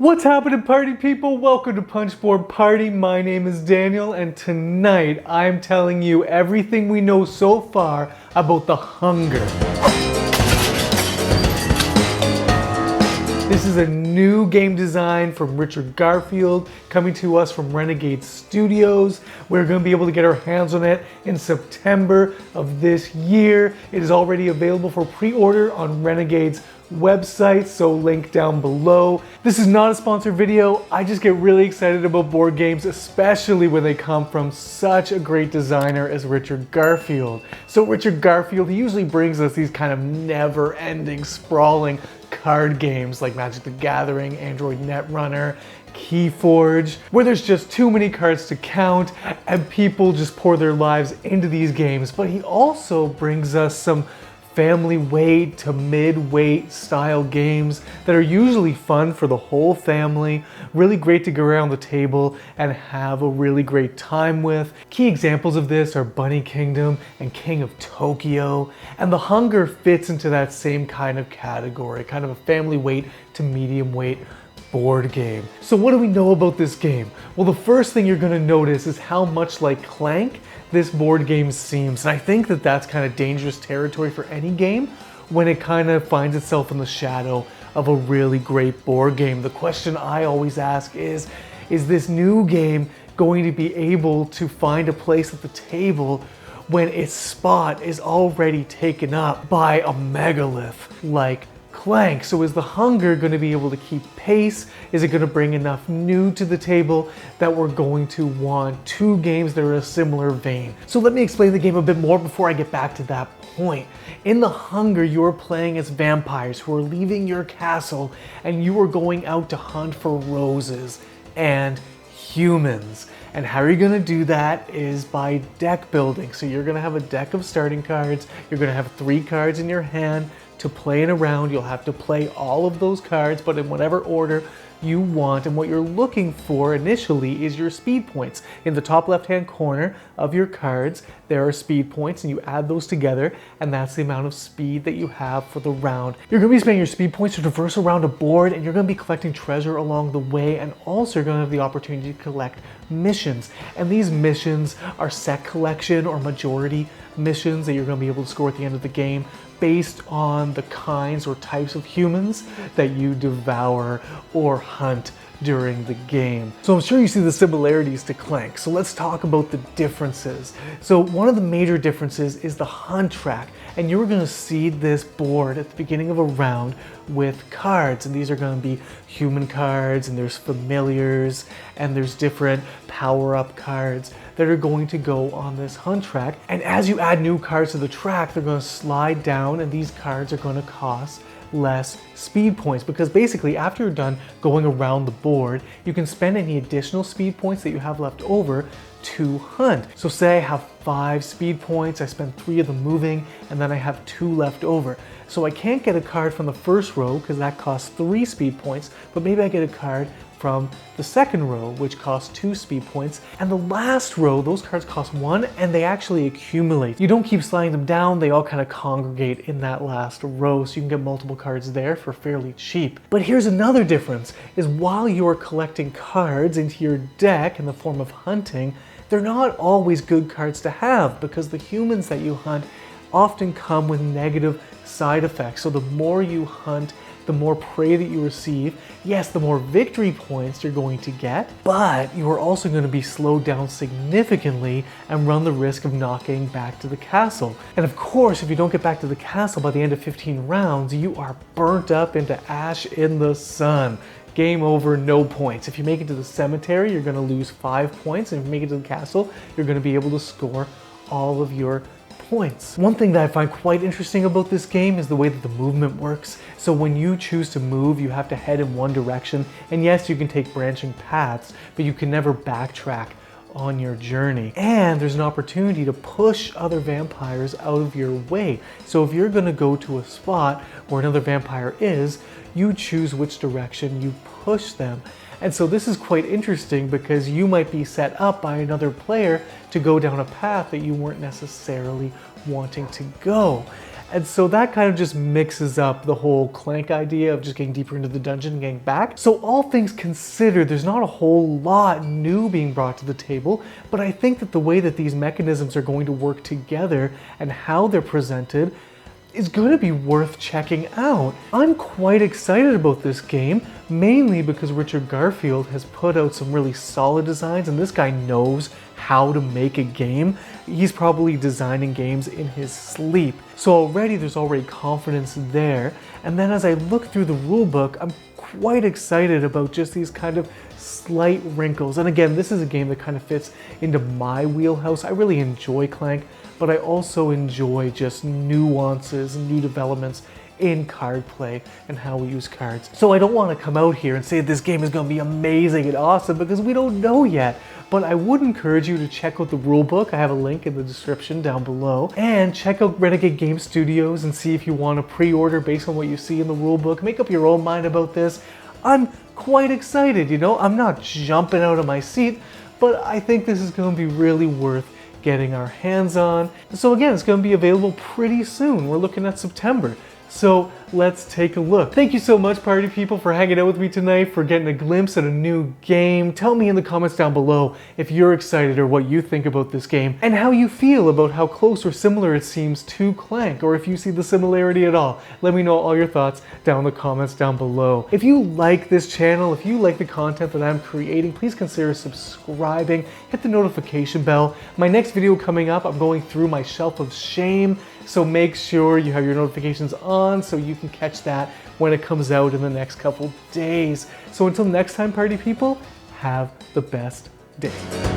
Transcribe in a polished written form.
What's happening, party people? Welcome to Punchboard Party. My name is Daniel, and tonight I'm telling you everything we know so far about The Hunger. This is a new game design from Richard Garfield, coming to us from Renegade Studios. We're going to be able to get our hands on it in September of this year. It is already available for pre-order on Renegade's website, so link down below. This is not a sponsored video. I just get really excited about board games, especially when they come from such a great designer as Richard Garfield. So Richard Garfield, he usually brings us these kind of never-ending, sprawling card games like Magic the Gathering, Android Netrunner, Keyforge, where there's just too many cards to count and people just pour their lives into these games. But he also brings us some family weight to mid-weight style games that are usually fun for the whole family, really great to go around the table and have a really great time with. Key examples of this are Bunny Kingdom and King of Tokyo, and The Hunger fits into that same kind of category, kind of a family weight to medium weight board game. So what do we know about this game? Well, the first thing you're going to notice is how much like Clank this board game seems. And I think that that's kind of dangerous territory for any game when it kind of finds itself in the shadow of a really great board game. The question I always ask is this new game going to be able to find a place at the table when its spot is already taken up by a megalith like Clank? So is The Hunger going to be able to keep pace? Is it going to bring enough new to the table that we're going to want two games that are in a similar vein? So let me explain the game a bit more before I get back to that point. In The Hunger, you're playing as vampires who are leaving your castle and you are going out to hunt for roses and humans. And how you're going to do that is by deck building. So you're going to have a deck of starting cards. You're going to have 3 cards in your hand to play in a round. You'll have to play all of those cards, but in whatever order you want. And what you're looking for initially is your speed points. In the top left-hand corner of your cards, there are speed points, and you add those together, and that's the amount of speed that you have for the round. You're going to be spending your speed points to traverse around a board, and you're going to be collecting treasure along the way, and also you're going to have the opportunity to collect missions. And these missions are set collection or majority missions that you're going to be able to score at the end of the game based on the kinds or types of humans that you devour or hunt during the game. So I'm sure you see the similarities to Clank. So let's talk about the differences. So one of the major differences is the hunt track. And you're going to seed this board at the beginning of a round with cards. And these are going to be human cards, and there's familiars, and there's different power-up cards that are going to go on this hunt track. And as you add new cards to the track, they're going to slide down, and these cards are going to cost less speed points, because basically after you're done going around the board, you can spend any additional speed points that you have left over to hunt. So say I have 5 speed points, I spend 3 of them moving, and then I have 2 left over. So I can't get a card from the first row because that costs 3 speed points, but maybe I get a card from the second row, which costs 2 speed points. And the last row, those cards cost 1, and they actually accumulate. You don't keep sliding them down, they all kind of congregate in that last row, so you can get multiple cards there for fairly cheap. But here's another difference, is while you're collecting cards into your deck in the form of hunting, they're not always good cards to have, because the humans that you hunt often come with negative side effects. So the more you hunt, the more prey that you receive. Yes, the more victory points you're going to get, but you are also going to be slowed down significantly and run the risk of not getting back to the castle. And of course, if you don't get back to the castle by the end of 15 rounds, you are burnt up into ash in the sun. Game over, no points. If you make it to the cemetery, you're going to lose 5 points, and if you make it to the castle, you're going to be able to score all of your points. One thing that I find quite interesting about this game is the way that the movement works. So when you choose to move, you have to head in one direction, and yes, you can take branching paths, but you can never backtrack on your journey. And there's an opportunity to push other vampires out of your way. So if you're going to go to a spot where another vampire is, you choose which direction you push them. And so this is quite interesting because you might be set up by another player to go down a path that you weren't necessarily wanting to go. And so that kind of just mixes up the whole Clank idea of just getting deeper into the dungeon and getting back. So all things considered, there's not a whole lot new being brought to the table, but I think that the way that these mechanisms are going to work together and how they're presented is going to be worth checking out. I'm quite excited about this game, mainly because Richard Garfield has put out some really solid designs, and this guy knows how to make a game. He's probably designing games in his sleep. So there's already confidence there. And then as I look through the rulebook, I'm quite excited about just these kind of slight wrinkles. And again, this is a game that kind of fits into my wheelhouse. I really enjoy Clank, but I also enjoy just nuances and new developments in card play and how we use cards. So I don't want to come out here and say this game is going to be amazing and awesome because we don't know yet. But I would encourage you to check out the rulebook. I have a link in the description down below. And check out Renegade Game Studios and see if you want to pre-order based on what you see in the rulebook. Make up your own mind about this. I'm quite excited, you know? I'm not jumping out of my seat, but I think this is going to be really worth getting our hands on. So again, it's going to be available pretty soon. We're looking at September. So let's take a look. Thank you so much, party people, for hanging out with me tonight, for getting a glimpse at a new game. Tell me in the comments down below if you're excited or what you think about this game and how you feel about how close or similar it seems to Clank, or if you see the similarity at all. Let me know all your thoughts down in the comments down below. If you like this channel, if you like the content that I'm creating, please consider subscribing, hit the notification bell. My next video coming up, I'm going through my shelf of shame. So make sure you have your notifications on so you can catch that when it comes out in the next couple days. So until next time, party people, have the best day.